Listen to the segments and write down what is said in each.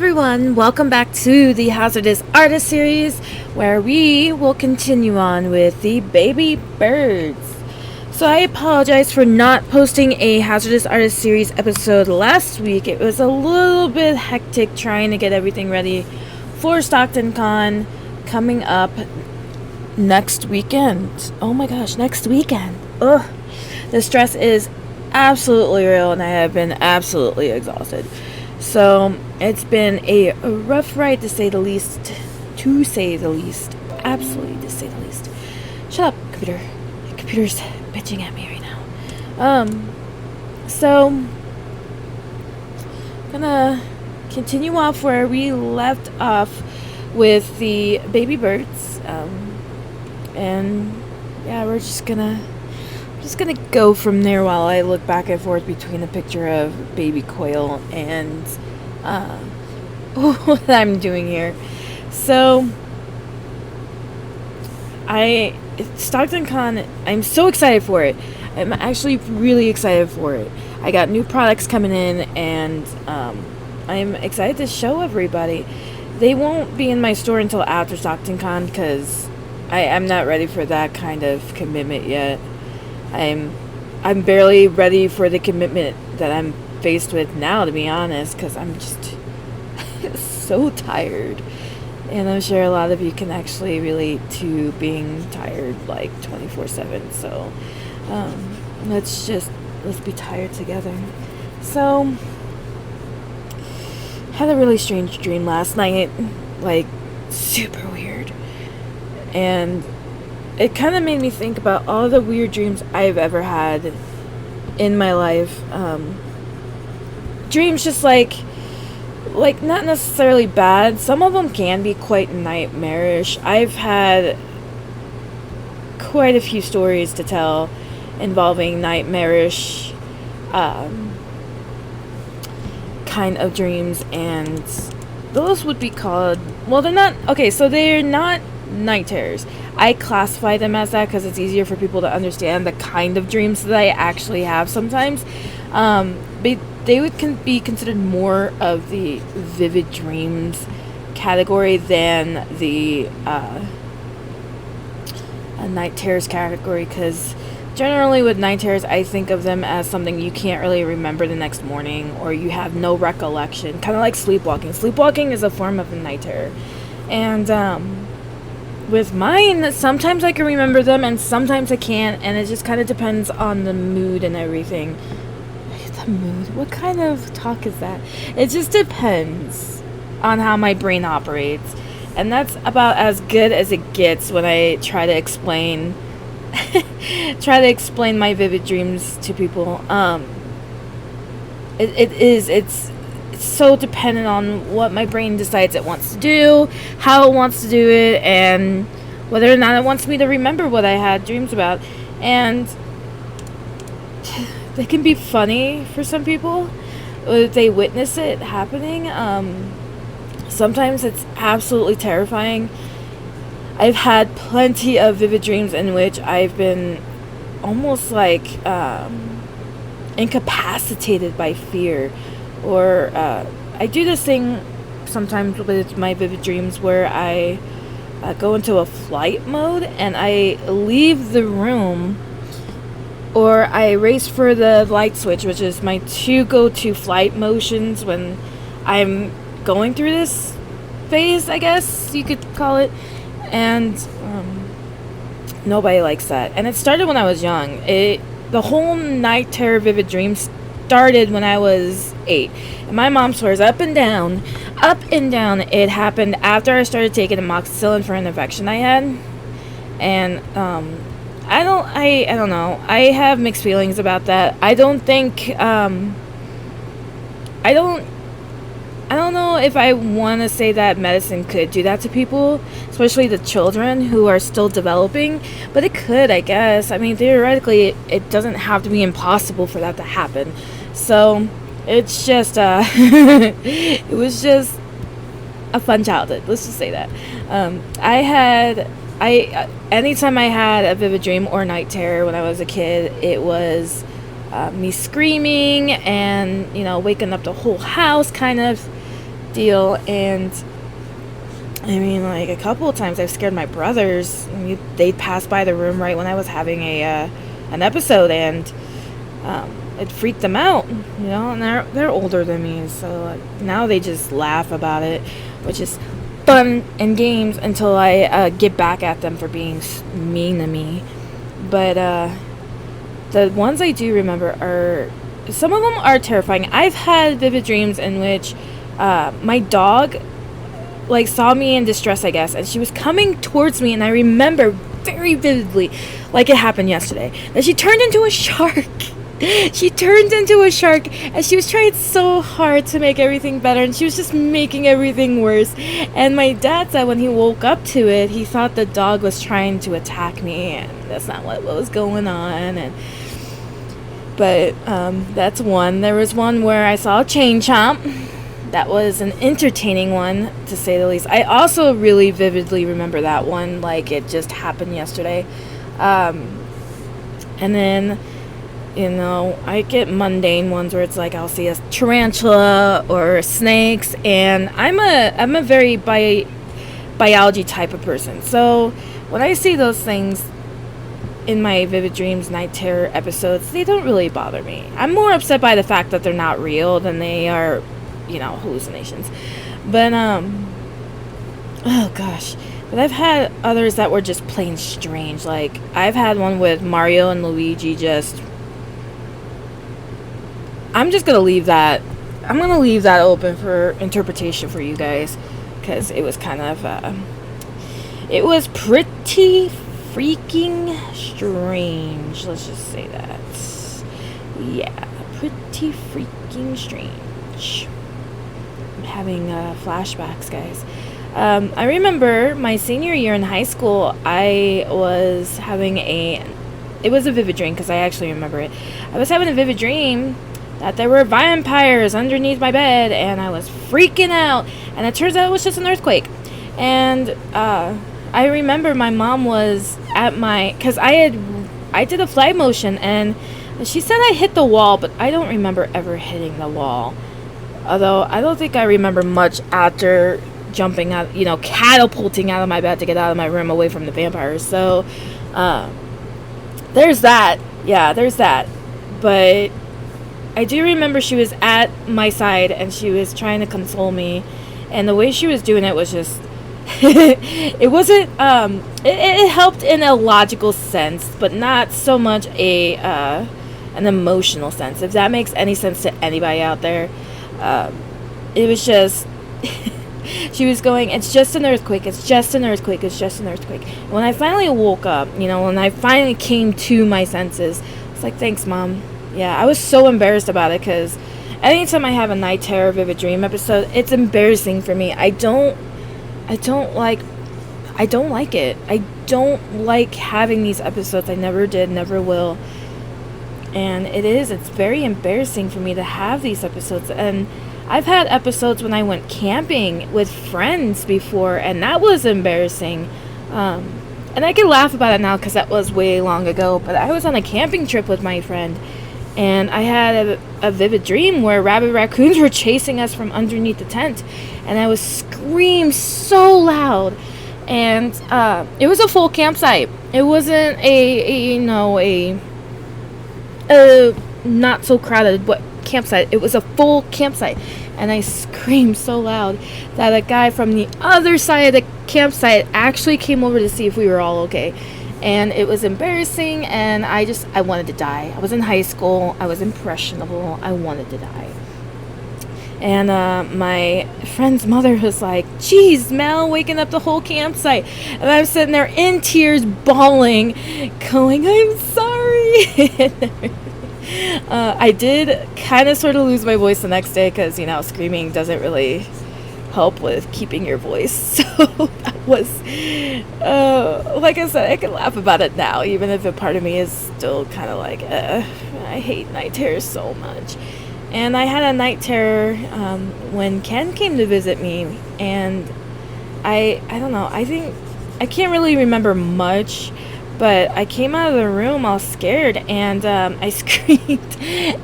everyone, welcome back to the Hazardous Artist Series, where we will continue on with the baby birds. So I apologize for not posting a Hazardous Artist Series episode last week. It was a little bit hectic trying to get everything ready for Stockton Con coming up next weekend. Oh my gosh, next weekend. Ugh. The stress is absolutely real and I have been absolutely exhausted. So it's been a rough ride to say the least. To say the least. Absolutely to say the least. Shut up, computer. The computer's bitching at me right now. So I'm gonna continue off where we left off with the baby birds. And yeah, we're just gonna go from there while I look back and forth between a picture of baby quail and what I'm doing here. So Stockton Con, I'm so excited for it. I'm actually really excited for it. I got new products coming in and I'm excited to show everybody. They won't be in my store until after Stockton Con because I'm not ready for that kind of commitment yet. I'm barely ready for the commitment that I'm faced with now, to be honest, because I'm just so tired. And I'm sure a lot of you can actually relate to being tired like 24/7. So let's be tired together. So had a really strange dream last night, like super weird. And it kind of made me think about all the weird dreams I've ever had in my life. Dreams just like not necessarily bad. Some of them can be quite nightmarish. I've had quite a few stories to tell involving nightmarish kind of dreams, and those would be called, well, they're not night terrors. I classify them as that because it's easier for people to understand the kind of dreams that I actually have sometimes. They would be considered more of the vivid dreams category than the night terrors category, because generally with night terrors I think of them as something you can't really remember the next morning, or you have no recollection, kind of like sleepwalking. Sleepwalking is a form of a night terror. And with mine, sometimes I can remember them and sometimes I can't, and it just kind of depends on the mood and everything. The mood? What kind of talk is that? It just depends on how my brain operates, and that's about as good as it gets when I try to explain my vivid dreams to people. It's so dependent on what my brain decides it wants to do, how it wants to do it, and whether or not it wants me to remember what I had dreams about. And they can be funny for some people if they witness it happening. Sometimes it's absolutely terrifying. I've had plenty of vivid dreams in which I've been almost like incapacitated by fear. Or I do this thing sometimes with my vivid dreams where I go into a flight mode and I leave the room, or I race for the light switch, which is my two go-to flight motions when I'm going through this phase, I guess you could call it. And nobody likes that. And it started when I was young. The whole night terror vivid dreams started when I was 8. And my mom swears up and down it happened after I started taking amoxicillin for an infection I had. And I don't know. I have mixed feelings about that. I don't know if I want to say that medicine could do that to people, especially the children who are still developing, but it could, I guess. I mean, theoretically, it doesn't have to be impossible for that to happen. So it's just it was just a fun childhood, let's just say that. Anytime I had a vivid dream or night terror when I was a kid, it was me screaming and waking up the whole house kind of deal. And I mean, like, a couple of times I've scared my brothers. I mean, they'd pass by the room right when I was having an episode, and it freaked them out, and they're older than me, so now they just laugh about it, which is fun and games until I get back at them for being mean to me. But the ones I do remember some of them are terrifying. I've had vivid dreams in which my dog like saw me in distress, I guess, and she was coming towards me, and I remember very vividly, like it happened yesterday, that she turned into a shark. She turned into a shark, and she was trying so hard to make everything better, and she was just making everything worse. And my dad said when he woke up to it, he thought the dog was trying to attack me, and that's not what was going on. But that's one. There was one where I saw a chain chomp. That was an entertaining one, to say the least. I also really vividly remember that one, like it just happened yesterday. And then, I get mundane ones where it's like I'll see a tarantula or snakes, and I'm a very biology type of person. So when I see those things in my vivid dreams, night terror episodes, they don't really bother me. I'm more upset by the fact that they're not real than they are hallucinations. But oh gosh, but I've had others that were just plain strange. Like I've had one with Mario and Luigi. I'm just gonna leave that open for interpretation for you guys, because it was kind of it was pretty freaking strange, let's just say that. Yeah, pretty freaking strange. Having flashbacks, guys. I remember my senior year in high school, I was having it was a vivid dream, because I actually remember it. I was having a vivid dream that there were vampires underneath my bed, and I was freaking out, and it turns out it was just an earthquake. And I remember my mom was at because I did a fly motion, and she said I hit the wall, but I don't remember ever hitting the wall. Although I don't think I remember much after jumping out, catapulting out of my bed to get out of my room away from the vampires. So, there's that. Yeah, there's that. But I do remember she was at my side, and she was trying to console me. And the way she was doing it was just, it wasn't, it helped in a logical sense, but not so much an emotional sense, if that makes any sense to anybody out there. It was just she was going, it's just an earthquake, it's just an earthquake, it's just an earthquake. When I finally woke up, when I finally came to my senses, it's like, thanks, Mom. Yeah, I was so embarrassed about it, because anytime I have a night terror vivid dream episode, it's embarrassing for me. I don't like it. I don't like having these episodes. I never did, never will. And it's very embarrassing for me to have these episodes. And I've had episodes when I went camping with friends before, and that was embarrassing. And I can laugh about it now because that was way long ago, but I was on a camping trip with my friend, and I had a vivid dream where rabid raccoons were chasing us from underneath the tent, and I was screaming so loud. And it was a full campsite. It wasn't a not so crowded campsite. It was a full campsite, and I screamed so loud that a guy from the other side of the campsite actually came over to see if we were all okay. And it was embarrassing, and I wanted to die. I was in high school. I was impressionable. I wanted to die. And my friend's mother was like, "Geez, Mel, waking up the whole campsite." And I'm sitting there in tears, bawling, going, "I'm sorry." I did kind of sort of lose my voice the next day because, screaming doesn't really help with keeping your voice. So that was, like I said, I can laugh about it now, even if a part of me is still kind of like, I hate night terror so much. And I had a night terror when Ken came to visit me, and I don't know, I think I can't really remember much, But I came out of the room all scared, and I screamed.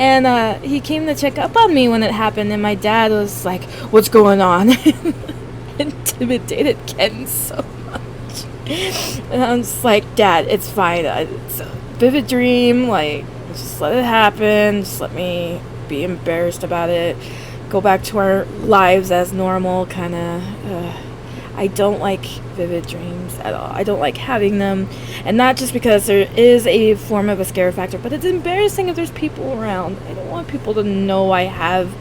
And he came to check up on me when it happened, and my dad was like, "What's going on?" Intimidated Ken so much. And I'm just like, "Dad, it's fine. It's a vivid dream. Like, just let it happen. Just let me be embarrassed about it. Go back to our lives as normal," kind of. I don't like vivid dreams at all. I don't like having them. And not just because there is a form of a scare factor, but it's embarrassing if there's people around. I don't want people to know I have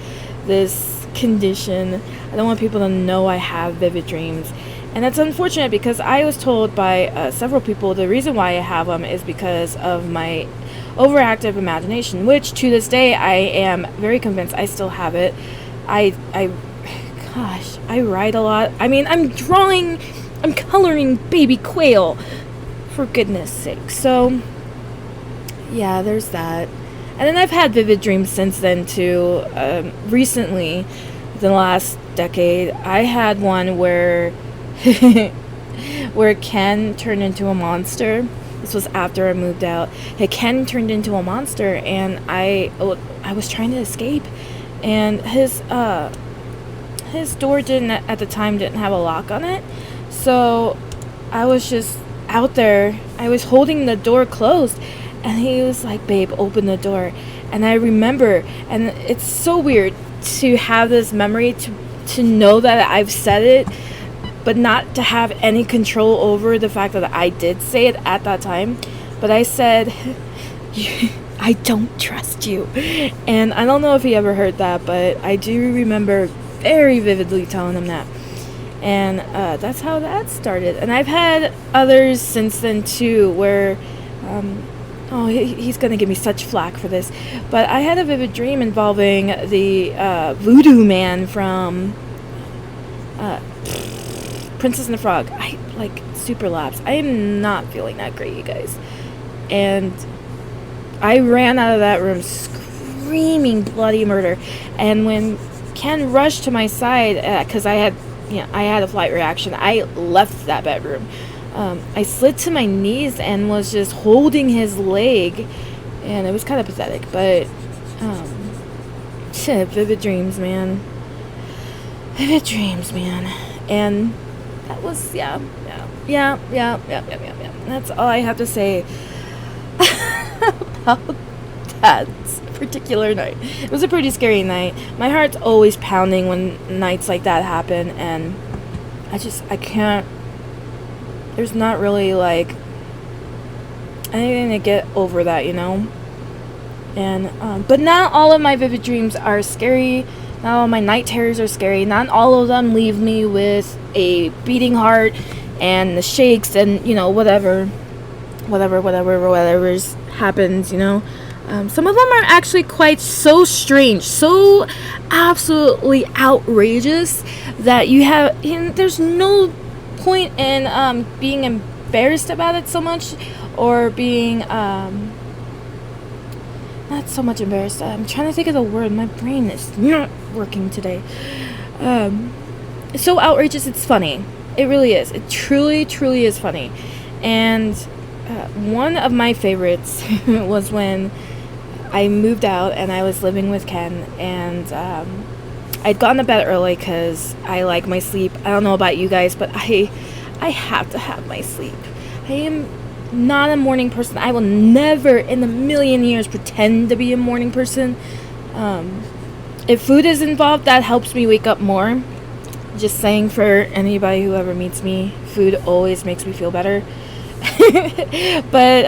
this condition. I don't want people to know I have vivid dreams. And that's unfortunate because I was told by several people the reason why I have them is because of my overactive imagination, which to this day I am very convinced I still have it. Gosh, I write a lot. I mean, I'm coloring baby quail, for goodness sake. So, yeah, there's that. And then I've had vivid dreams since then, too. Recently, the last decade, I had one where, where Ken turned into a monster. This was after I moved out. Ken turned into a monster, and I was trying to escape, and his door didn't have a lock on it, so I was just out there. I was holding the door closed, and he was like, "Babe, open the door." And I remember, and it's so weird to have this memory to know that I've said it, but not to have any control over the fact that I did say it at that time. But I said, "I don't trust you." And I don't know if he ever heard that, but I do remember very vividly telling him that. And that's how that started. And I've had others since then too, where he's gonna give me such flack for this, but I had a vivid dream involving the voodoo man from Princess and the Frog. I like super laughs. I am not feeling that great, you guys. And I ran out of that room screaming bloody murder. And when Ken rushed to my side, because I had a flight reaction, I left that bedroom. I slid to my knees and was just holding his leg, and it was kind of pathetic. But vivid dreams, man. Vivid dreams, man. And that was yeah. That's all I have to say about that particular night. It was a pretty scary night. My heart's always pounding when nights like that happen, and I can't, there's not really like anything to get over that, you know. And but not all of my vivid dreams are scary. Not all of my night terrors are scary. Not all of them leave me with a beating heart and the shakes and, you know, whatever happens, you know. Some of them are actually quite so strange, so absolutely outrageous that there's no point in being embarrassed about it so much, or being not so much embarrassed. I'm trying to think of the word. My brain is not working today. It's so outrageous, it's funny. It really is. It truly, truly is funny. And one of my favorites was when I moved out and I was living with Ken, and I'd gone to bed early because I like my sleep. I don't know about you guys, but I have to have my sleep. I am not a morning person. I will never in a million years pretend to be a morning person. If food is involved, that helps me wake up more. Just saying, for anybody who ever meets me, food always makes me feel better. But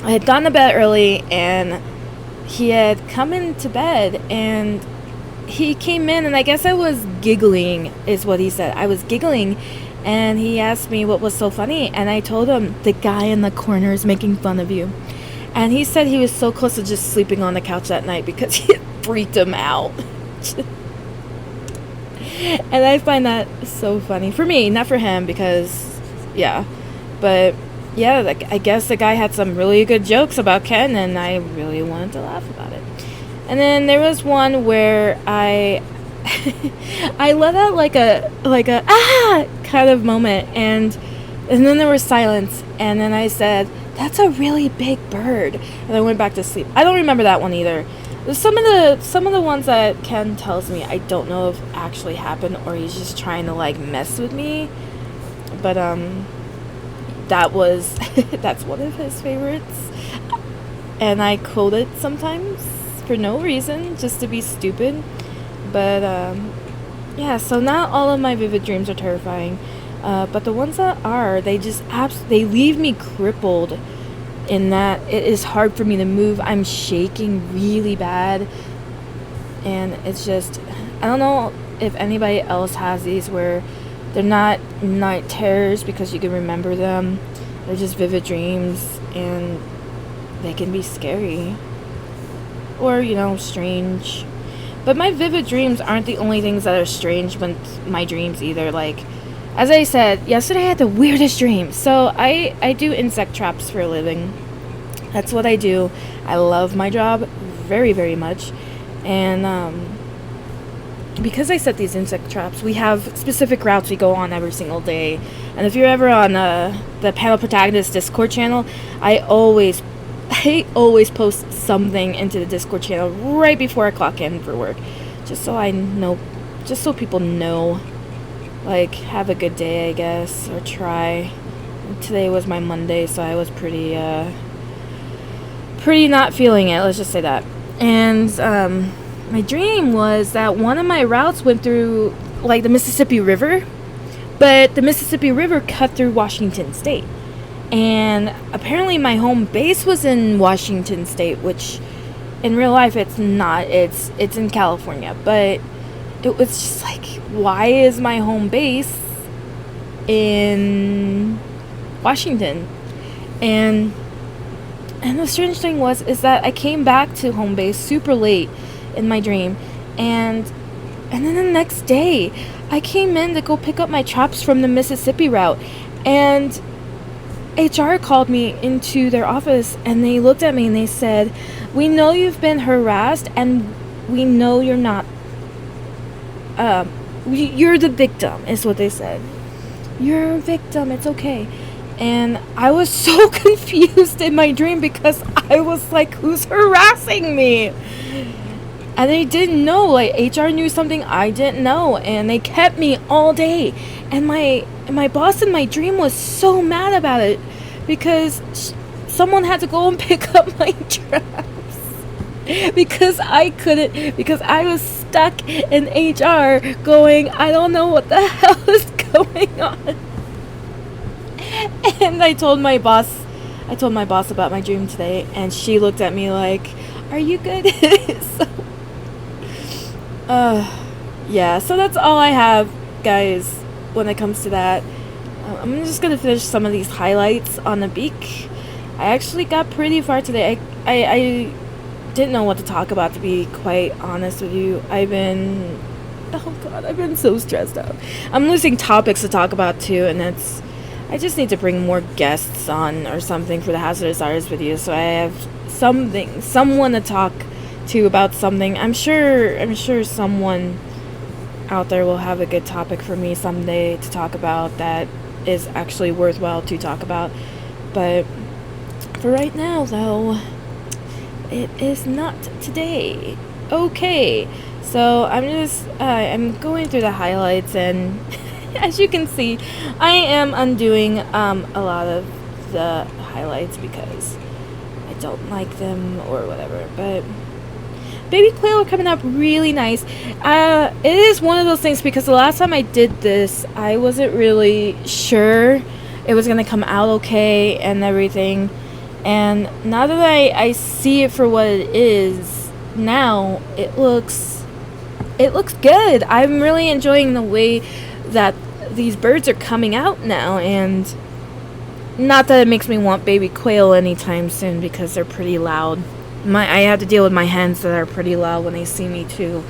I had gone to bed early, and he had come into bed, and he came in, and I guess I was giggling, is what he said. I was giggling, and he asked me what was so funny, and I told him, "The guy in the corner is making fun of you." And he said he was so close to just sleeping on the couch that night because it freaked him out. And I find that so funny. For me, not for him, because, yeah. But, yeah, I guess the guy had some really good jokes about Ken, and I really wanted to laugh about it. And then there was one where I let out like a ah kind of moment, and And then there was silence, and then I said, "That's a really big bird," and I went back to sleep. I don't remember that one either. Some of the ones that Ken tells me, I don't know if actually happened or he's just trying to like mess with me. But that was that's one of his favorites, and I quote it sometimes for no reason, just to be stupid. But yeah, so not all of my vivid dreams are terrifying, but the ones that are, they just they leave me crippled. In that it is hard for me to move. I'm shaking really bad, and it's just, I don't know if anybody else has these where they're not night terrors because you can remember them. They're just vivid dreams, and they can be scary or, you know, strange. But my vivid dreams aren't the only things that are strange with my dreams either. Like, as I said, yesterday I had the weirdest dream. So I do insect traps for a living. That's what I do. I love my job very, very much. And because I set these insect traps, we have specific routes we go on every single day. And if you're ever on the Panel Protagonist Discord channel, I always post something into the Discord channel right before I clock in for work. Just so I know, just so people know. Like, have a good day, I guess, or try. Today was my Monday, so I was pretty not feeling it, let's just say that. And my dream was that one of my routes went through, like, the Mississippi River, but the Mississippi River cut through Washington State. And apparently my home base was in Washington State, which in real life it's not. It's in California, but it was just like, why is my home base in Washington? And the strange thing is that I came back to home base super late in my dream, and then the next day I came in to go pick up my traps from the Mississippi route, and HR called me into their office, and they looked at me and they said, "We know you've been harassed, and we know you're not you're the victim," is what they said. "You're a victim, it's okay." And I was so confused in my dream because I was like, who's harassing me? And they didn't know. Like, HR knew something I didn't know, and they kept me all day. And my boss in my dream was so mad about it because someone had to go and pick up my traps because I was stuck in HR going, I don't know what the hell is going on. And I told my boss about my dream today, and she looked at me like, "Are you good?" Yeah, so that's all I have, guys, when it comes to that. I'm just gonna finish some of these highlights on the beak. I actually got pretty far today. I didn't know what to talk about, to be quite honest with you. I've been so stressed out. I'm losing topics to talk about too, and I just need to bring more guests on or something for the Hazardous Artist video, so I have someone to talk to about something. I'm sure someone out there will have a good topic for me someday to talk about that is actually worthwhile to talk about. But for right now, though, it is not today. Okay, so I'm going through the highlights, and as you can see, I am undoing a lot of the highlights because I don't like them or whatever. But baby quail are coming up really nice. It is one of those things because the last time I did this, I wasn't really sure it was gonna come out okay and everything. And now that I see it for what it is, now it looks good. I'm really enjoying the way that these birds are coming out now, and not that it makes me want baby quail anytime soon because they're pretty loud. I have to deal with my hens that are pretty loud when they see me too.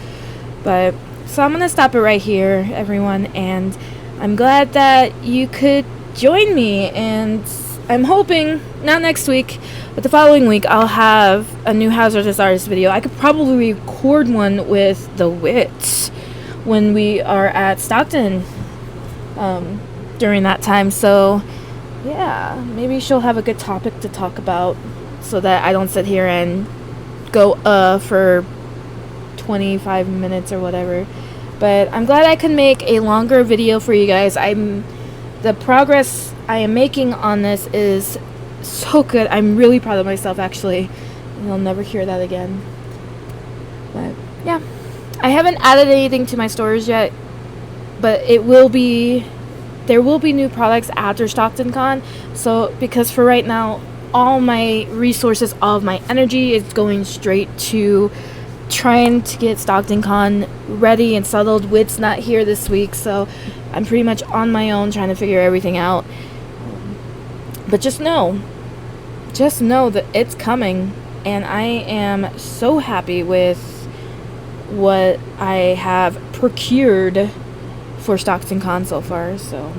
But so I'm gonna stop it right here, everyone, and I'm glad that you could join me, and I'm hoping not next week but the following week I'll have a new Hazardous Artist video. I could probably record one with the Wits when we are at Stockton during that time. So yeah, maybe she'll have a good topic to talk about so that I don't sit here and go for 25 minutes or whatever. But I'm glad I could make a longer video for you guys. The progress I am making on this is so good. I'm really proud of myself, actually. You'll never hear that again. But yeah, I haven't added anything to my stores yet, but there will be new products after Stockton Con. So because for right now, all my resources, all of my energy is going straight to trying to get Stockton Con ready and settled. Whit's not here this week, so I'm pretty much on my own trying to figure everything out. But just know that it's coming, and I am so happy with what I have procured for Stockton Con so far. So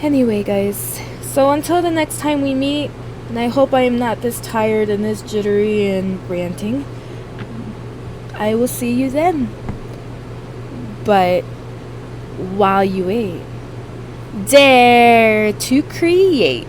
anyway, guys, so until the next time we meet, and I hope I am not this tired and this jittery and ranting, I will see you then. But while you wait, dare to create.